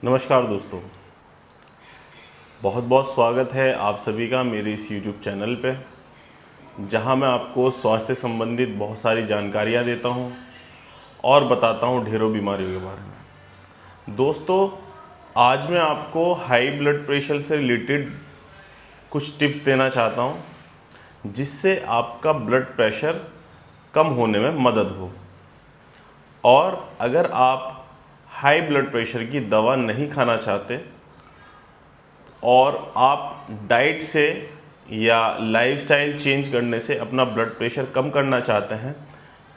नमस्कार दोस्तों, बहुत बहुत स्वागत है आप सभी का मेरे इस YouTube चैनल पे, जहां मैं आपको स्वास्थ्य संबंधित बहुत सारी जानकारियां देता हूं और बताता हूं ढेरों बीमारियों के बारे में। दोस्तों, आज मैं आपको हाई ब्लड प्रेशर से रिलेटेड कुछ टिप्स देना चाहता हूं, जिससे आपका ब्लड प्रेशर कम होने में मदद हो। और अगर आप हाई ब्लड प्रेशर की दवा नहीं खाना चाहते और आप डाइट से या लाइफस्टाइल चेंज करने से अपना ब्लड प्रेशर कम करना चाहते हैं,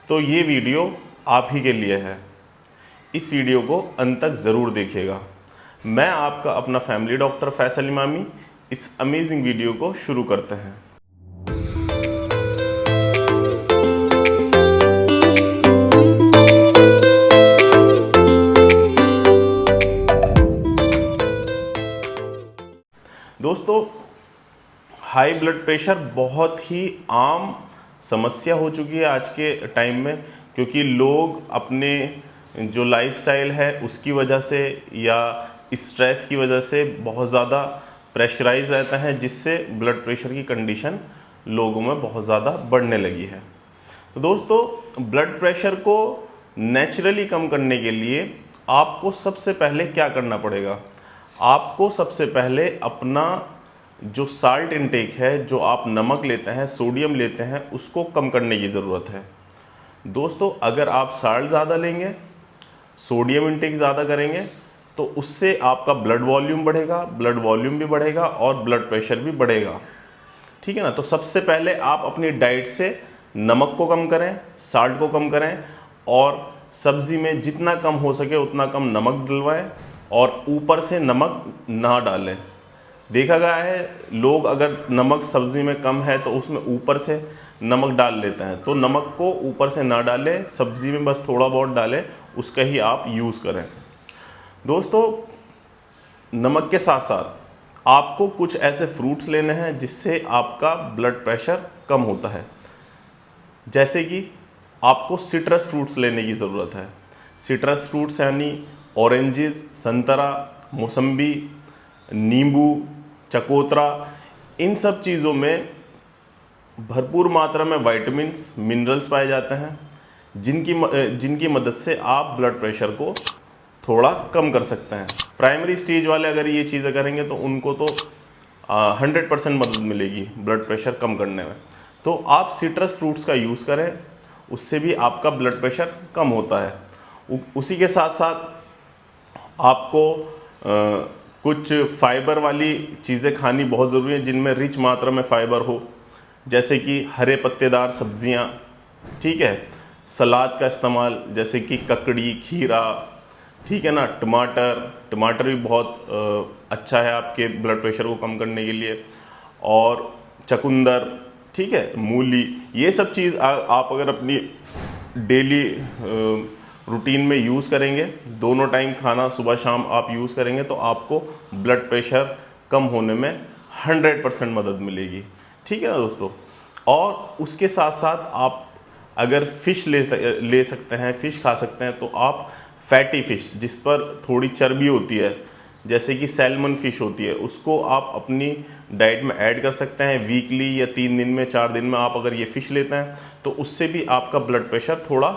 तो ये वीडियो आप ही के लिए है। इस वीडियो को अंत तक ज़रूर देखिएगा। मैं आपका अपना फैमिली डॉक्टर फैसल इमामी इस अमेजिंग वीडियो को शुरू करते हैं। दोस्तों, हाई ब्लड प्रेशर बहुत ही आम समस्या हो चुकी है आज के टाइम में, क्योंकि लोग अपने जो लाइफस्टाइल है उसकी वजह से या स्ट्रेस की वजह से बहुत ज़्यादा प्रेशराइज रहते हैं, जिससे ब्लड प्रेशर की कंडीशन लोगों में बहुत ज़्यादा बढ़ने लगी है। तो दोस्तों, ब्लड प्रेशर को नेचुरली कम करने के लिए आपको सबसे पहले क्या करना पड़ेगा? आपको सबसे पहले अपना जो साल्ट इनटेक है, जो आप नमक लेते हैं, सोडियम लेते हैं, उसको कम करने की ज़रूरत है। दोस्तों, अगर आप साल्ट ज़्यादा लेंगे, सोडियम इनटेक ज़्यादा करेंगे, तो उससे आपका ब्लड वॉल्यूम बढ़ेगा, ब्लड वॉल्यूम भी बढ़ेगा और ब्लड प्रेशर भी बढ़ेगा। ठीक है ना। तो सबसे पहले आप अपनी डाइट से नमक को कम करें, साल्ट को कम करें और सब्ज़ी में जितना कम हो सके उतना कम नमक डलवाएं और ऊपर से नमक ना डालें। देखा गया है, लोग अगर नमक सब्ज़ी में कम है तो उसमें ऊपर से नमक डाल लेते हैं, तो नमक को ऊपर से ना डालें, सब्ज़ी में बस थोड़ा बहुत डालें, उसका ही आप यूज़ करें। दोस्तों, नमक के साथ साथ आपको कुछ ऐसे फ्रूट्स लेने हैं जिससे आपका ब्लड प्रेशर कम होता है। जैसे कि आपको सिट्रस फ्रूट्स लेने की ज़रूरत है। सिट्रस फ्रूट्स यानी ऑरेंजेस, संतरा, मौसम्बी, नींबू, चकोतरा, इन सब चीज़ों में भरपूर मात्रा में विटामिन्स, मिनरल्स पाए जाते हैं, जिनकी मदद से आप ब्लड प्रेशर को थोड़ा कम कर सकते हैं। प्राइमरी स्टेज वाले अगर ये चीज़ें करेंगे तो उनको तो 100% मदद मिलेगी ब्लड प्रेशर कम करने में। तो आप सिट्रस फ्रूट्स का यूज़ करें, उससे भी आपका ब्लड प्रेशर कम होता है। उसी के साथ साथ आपको कुछ फाइबर वाली चीज़ें खानी बहुत ज़रूरी है, जिनमें रिच मात्रा में फ़ाइबर हो, जैसे कि हरे पत्तेदार सब्जियां, ठीक है, सलाद का इस्तेमाल, जैसे कि ककड़ी, खीरा, ठीक है ना, टमाटर भी बहुत अच्छा है आपके ब्लड प्रेशर को कम करने के लिए, और चुकंदर, ठीक है, मूली, ये सब चीज़ आप अगर अपनी डेली रूटीन में यूज़ करेंगे, दोनों टाइम खाना सुबह शाम आप यूज़ करेंगे, तो आपको ब्लड प्रेशर कम होने में 100% मदद मिलेगी। ठीक है ना दोस्तों। और उसके साथ साथ आप अगर फ़िश ले सकते हैं, फ़िश खा सकते हैं, तो आप फैटी फ़िश, जिस पर थोड़ी चर्बी होती है, जैसे कि सैल्मन फ़िश होती है, उसको आप अपनी डाइट में ऐड कर सकते हैं। वीकली या 3 दिन में, 4 दिन में आप अगर ये फ़िश लेते हैं, तो उससे भी आपका ब्लड प्रेशर थोड़ा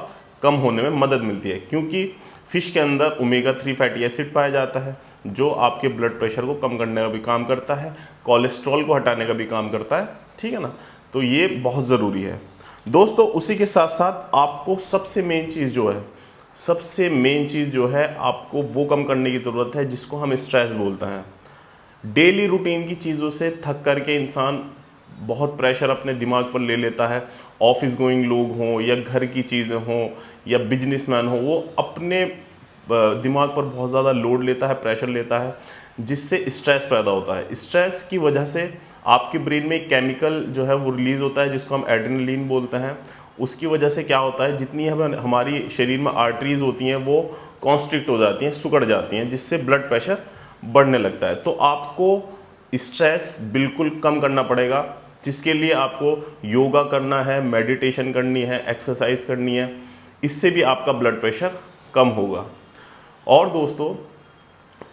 कम होने में मदद मिलती है, क्योंकि फ़िश के अंदर ओमेगा 3 फैटी एसिड पाया जाता है, जो आपके ब्लड प्रेशर को कम करने का भी काम करता है, कोलेस्ट्रॉल को हटाने का भी काम करता है। ठीक है ना। तो ये बहुत ज़रूरी है दोस्तों। उसी के साथ साथ आपको सबसे मेन चीज़ जो है आपको वो कम करने की ज़रूरत है, जिसको हम स्ट्रेस बोलते हैं। डेली रूटीन की चीज़ों से थक करके इंसान बहुत प्रेशर अपने दिमाग पर ले लेता है। ऑफिस गोइंग लोग हों या घर की चीज़ें हों या बिजनेसमैन हो, वो अपने दिमाग पर बहुत ज़्यादा लोड लेता है, प्रेशर लेता है, जिससे स्ट्रेस पैदा होता है। स्ट्रेस की वजह से आपके ब्रेन में एक केमिकल जो है वो रिलीज़ होता है, जिसको हम एड्रेनलिन बोलते हैं। उसकी वजह से क्या होता है, जितनी हमारी शरीर में आर्टरीज होती हैं वो कॉन्स्ट्रिक्ट हो जाती हैं, सिकुड़ जाती हैं, जिससे ब्लड प्रेशर बढ़ने लगता है। तो आपको स्ट्रेस बिल्कुल कम करना पड़ेगा, जिसके लिए आपको योगा करना है, मेडिटेशन करनी है, एक्सरसाइज करनी है। इससे भी आपका ब्लड प्रेशर कम होगा। और दोस्तों,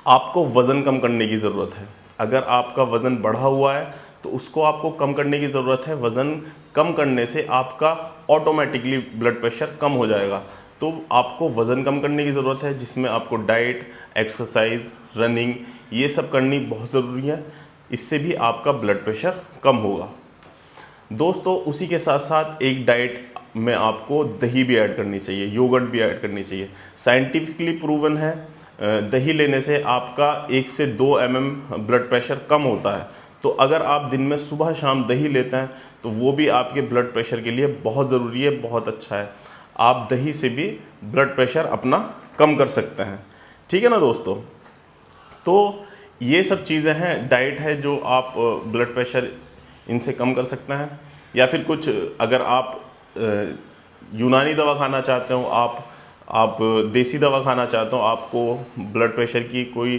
आपको वज़न कम करने की ज़रूरत है। अगर आपका वज़न बढ़ा हुआ है तो उसको आपको कम करने की ज़रूरत है। वज़न कम करने से आपका ऑटोमेटिकली ब्लड प्रेशर कम हो जाएगा। तो आपको वज़न कम करने की ज़रूरत है, जिसमें आपको डाइट, एक्सरसाइज, रनिंग ये सब करनी बहुत ज़रूरी है। इससे भी आपका ब्लड प्रेशर कम होगा। दोस्तों, उसी के साथ साथ एक डाइट में आपको दही भी ऐड करनी चाहिए, योगर्ट भी ऐड करनी चाहिए। साइंटिफिकली प्रूवन है, दही लेने से आपका 1 से 2 mm ब्लड प्रेशर कम होता है। तो अगर आप दिन में सुबह शाम दही लेते हैं तो वो भी आपके ब्लड प्रेशर के लिए बहुत ज़रूरी है, बहुत अच्छा है। आप दही से भी ब्लड प्रेशर अपना कम कर सकते हैं। ठीक है ना दोस्तों? तो ये सब चीज़ें हैं, डाइट है जो आप ब्लड प्रेशर इनसे कम कर सकते हैं। या फिर कुछ अगर आप यूनानी दवा खाना चाहते हो, आप देसी दवा खाना चाहते हो, आपको ब्लड प्रेशर की कोई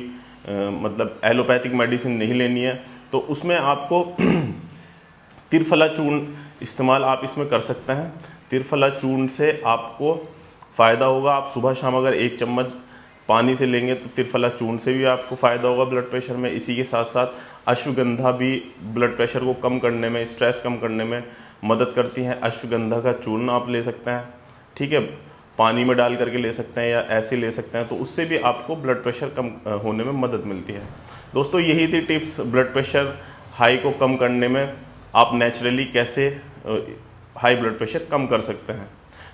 मतलब एलोपैथिक मेडिसिन नहीं लेनी है, तो उसमें आपको त्रिफला चूर्ण इस्तेमाल आप इसमें कर सकते हैं। त्रिफला चूर्ण से आपको फ़ायदा होगा। आप सुबह शाम अगर 1 चम्मच पानी से लेंगे तो त्रिफला चूर्ण से भी आपको फ़ायदा होगा ब्लड प्रेशर में। इसी के साथ साथ अश्वगंधा भी ब्लड प्रेशर को कम करने में, स्ट्रेस कम करने में मदद करती हैं। अश्वगंधा का चूर्ण आप ले सकते हैं, ठीक है, पानी में डाल करके ले सकते हैं या ऐसे ले सकते हैं, तो उससे भी आपको ब्लड प्रेशर कम होने में मदद मिलती है। दोस्तों, यही थी टिप्स ब्लड प्रेशर हाई को कम करने में। आप नेचुरली कैसे हाई ब्लड प्रेशर कम कर सकते हैं।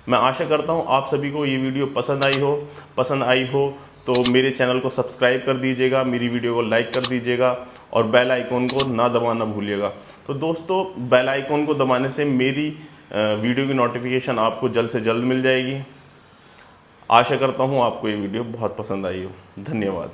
मैं आशा करता हूँ आप सभी को ये वीडियो पसंद आई हो तो मेरे चैनल को सब्सक्राइब कर दीजिएगा, मेरी वीडियो को लाइक कर दीजिएगा और बेल आइकॉन को ना दबाना भूलिएगा। तो दोस्तों, बेल आइकॉन को दबाने से मेरी वीडियो की नोटिफिकेशन आपको जल्द से जल्द मिल जाएगी। आशा करता हूँ आपको ये वीडियो बहुत पसंद आई हो। धन्यवाद।